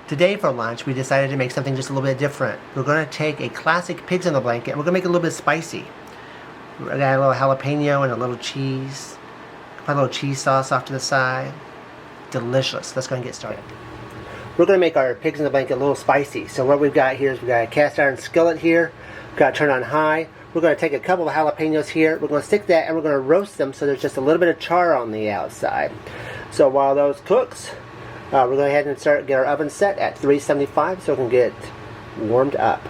Today for lunch, we decided to make something just a little bit different. We're going to take a classic pigs in the blanket and we're going to make it a little bit spicy. We're going to add a little jalapeno and a little cheese. Put a little cheese sauce off to the side. Delicious. Let's go and get started. We're going to make our pigs in the blanket a little spicy. So what we've got here is we've got a cast iron skillet here. We've got to turn on high. We're going to take a couple of jalapenos here. We're going to stick that and we're going to roast them so there's just a little bit of char on the outside. So while those cooks, we're going to go ahead and get our oven set at 375 so it can get warmed up.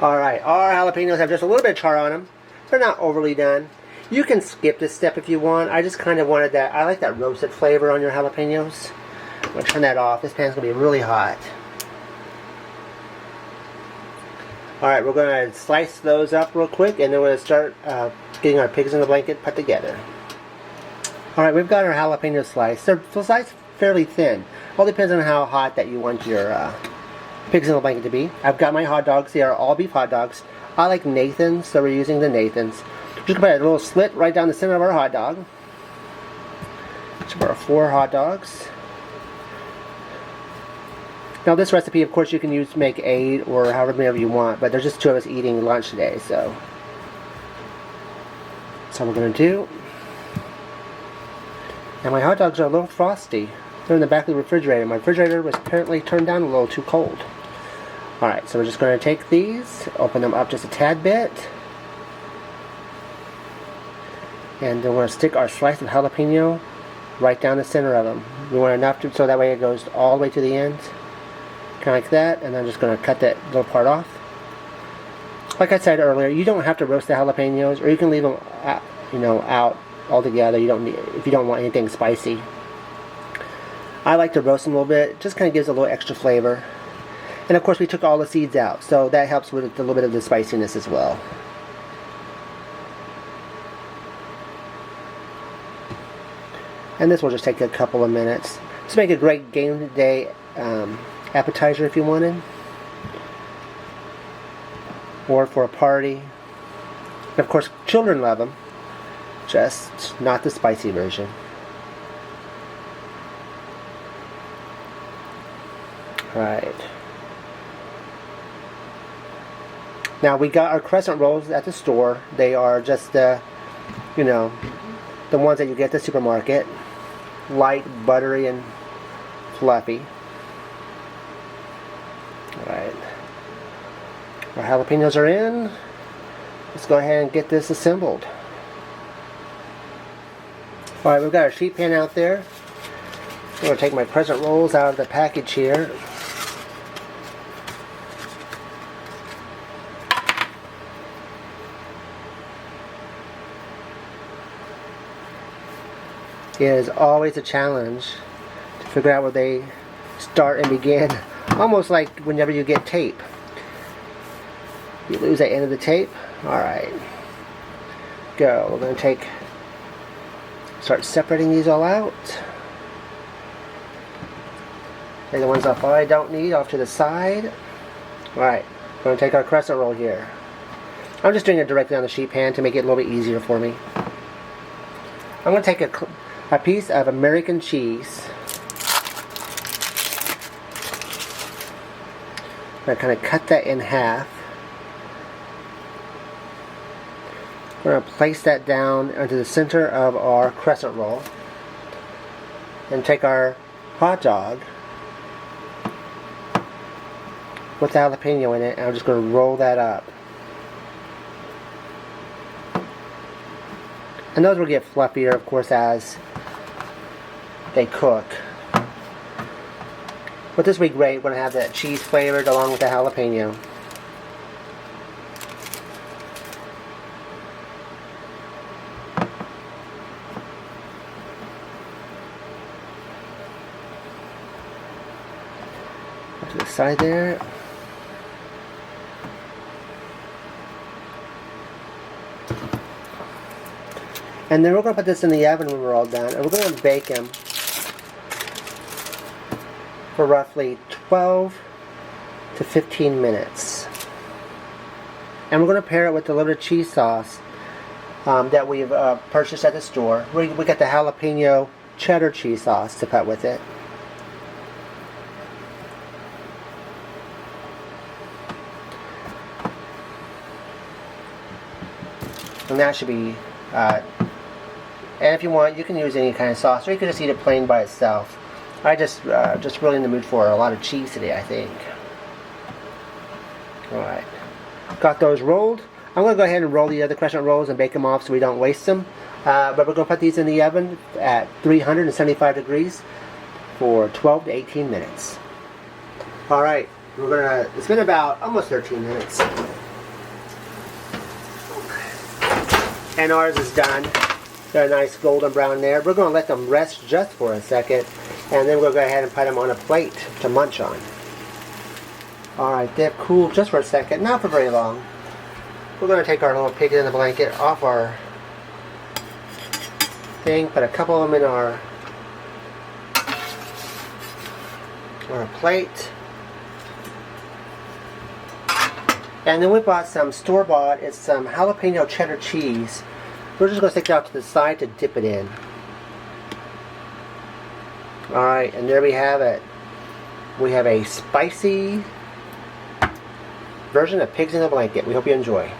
Alright, our jalapenos have just a little bit of char on them. They're not overly done. You can skip this step if you want. I just kind of wanted that. I like that roasted flavor on your jalapenos. I'm going to turn that off. This pan's going to be really hot. Alright, we're going to slice those up real quick and then we're going to start getting our pigs in the blanket put together. Alright, we've got our jalapeno sliced. They're sliced fairly thin. All depends on how hot that you want your pigs in the blanket to be. I've got my hot dogs. They are all beef hot dogs. I like Nathan's, so we're using the Nathan's. Just going to put a little slit right down the center of our hot dog. Just about 4 hot dogs. Now this recipe, of course, you can make 8 or however many you want, but there's just 2 of us eating lunch today, so that's what we're going to do. And my hot dogs are a little frosty. They're in the back of the refrigerator. My refrigerator was apparently turned down a little too cold. Alright, so we're just going to take these, open them up just a tad bit. And then we're going to stick our slice of jalapeno right down the center of them. We want enough so that way it goes all the way to the end. Kind of like that. And I'm just going to cut that little part off. Like I said earlier, you don't have to roast the jalapenos, or you can leave them out, out altogether. You don't need, if you don't want anything spicy. I like to roast them a little bit. It just kind of gives a little extra flavor. And of course we took all the seeds out, so that helps with a little bit of the spiciness as well. And this will just take a couple of minutes. Just make a great game day appetizer if you wanted. Or for a party. And of course children love them. Just not the spicy version. Right. Now we got our crescent rolls at the store. They are just the ones that you get at the supermarket. Light, buttery, and fluffy. Alright. Our jalapenos are in. Let's go ahead and get this assembled. Alright, we've got our sheet pan out there. I'm going to take my crescent rolls out of the package here. It is always a challenge to figure out where they start and begin. Almost like whenever you get tape. You lose the end of the tape. Alright. Go. We're going to start separating these all out. Take the ones off I don't need off to the side. Alright. We're going to take our crescent roll here. I'm just doing it directly on the sheet pan to make it a little bit easier for me. I'm going to take a piece of American cheese. I'm going to kind of cut that in half. We're going to place that down into the center of our crescent roll. And take our hot dog with the jalapeno in it, and I'm just going to roll that up. And those will get fluffier, of course, as they cook. But this will be great when I have that cheese flavored along with the jalapeno. To the side there. And then we're going to put this in the oven when we're all done. And we're going to bake them for roughly 12 to 15 minutes. And we're going to pair it with a little bit of cheese sauce that we've purchased at the store. We got the jalapeno cheddar cheese sauce to put with it. And that should be, and if you want, you can use any kind of sauce, or you can just eat it plain by itself. I just really in the mood for a lot of cheese today, I think. Alright. Got those rolled. I'm going to go ahead and roll the other crescent rolls and bake them off so we don't waste them. But we're going to put these in the oven at 375 degrees for 12 to 18 minutes. Alright, it's been about almost 13 minutes. And ours is done. They're a nice golden brown there. We're going to let them rest just for a second, and then we'll go ahead and put them on a plate to munch on. Alright, they've cooled just for a second, not for very long. We're going to take our little pig in the blanket off our thing, put a couple of them in our plate. And then we bought some store-bought, it's some jalapeno cheddar cheese. We're just going to stick it out to the side to dip it in. Alright, and there we have it. We have a spicy version of Pigs in a Blanket. We hope you enjoy.